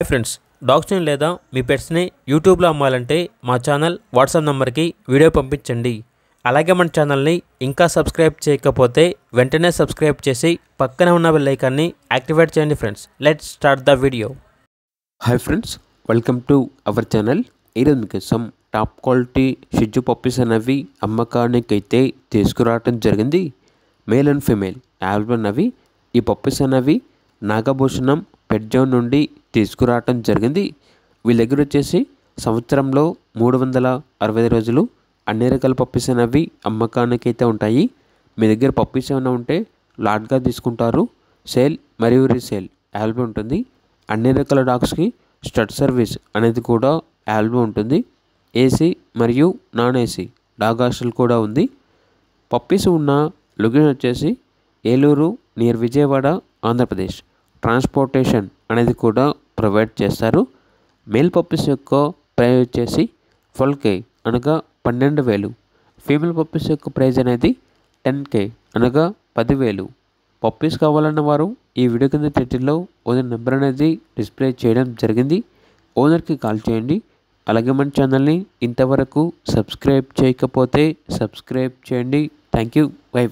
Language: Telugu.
ఫ్రెండ్స్, డాగ్స్ని లేదా మీ పెట్స్ని యూట్యూబ్లో అమ్మాలంటే మా ఛానల్ వాట్సాప్ నెంబర్కి వీడియో పంపించండి. అలాగే మన ఛానల్ని ఇంకా సబ్స్క్రైబ్ చేయకపోతే వెంటనే సబ్స్క్రైబ్ చేసి పక్కన ఉన్న బెల్ ఐకాన్ని యాక్టివేట్ చేయండి. Friends, let's start the video. Hi friends, welcome to our channel. ఈరోజు మీకోసం టాప్ క్వాలిటీ షిజ్జు పప్పీస్ అనేవి అమ్మకానికైతే తీసుకురావటం జరిగింది. మేల్ అండ్ ఫీమేల్ ఆల్బన్ అవి. ఈ పప్పీస్ అనేవి నాగభూషణం పెట్ జోన్ నుండి తీసుకురావటం జరిగింది. వీళ్ళ దగ్గర వచ్చేసి సంవత్సరంలో 365 రోజులు అన్ని రకాల పప్పీస్ అనేవి అమ్మకానికైతే ఉంటాయి. మీ దగ్గర పప్పీస్ ఏమైనా ఉంటే లాట్గా తీసుకుంటారు. సేల్ మరియు రీసేల్ ఆల్బమ్ ఉంటుంది. అన్ని రకాల డాగ్స్కి స్టడ్ సర్వీస్ అనేది కూడా ఆల్బమ్ ఉంటుంది. ఏసీ మరియు నాన్ ఏసీ డాగ్ హాస్టల్ కూడా ఉంది. పప్పీస్ ఉన్న లొకేషన్ వచ్చేసి ఏలూరు నియర్ విజయవాడ, ఆంధ్రప్రదేశ్. ట్రాన్స్పోర్టేషన్ అనేది కూడా ప్రొవైడ్ చేస్తారు. మేల్ పప్పీస్ యొక్క ప్రైస్ వచ్చేసి 12K అనగా 12,000. ఫీమేల్ పప్పీస్ యొక్క ప్రైస్ అనేది 10K అనగా 10,000. పప్పీస్ కావాలన్న వారు ఈ వీడియో కింద టైటిల్లో ఓనర్ నెంబర్ అనేది డిస్ప్లే చేయడం జరిగింది. ఓనర్కి కాల్ చేయండి. అలాగే మన ఛానల్ని ఇంతవరకు సబ్స్క్రైబ్ చేయకపోతే సబ్స్క్రైబ్ చేయండి. Thank you. బై.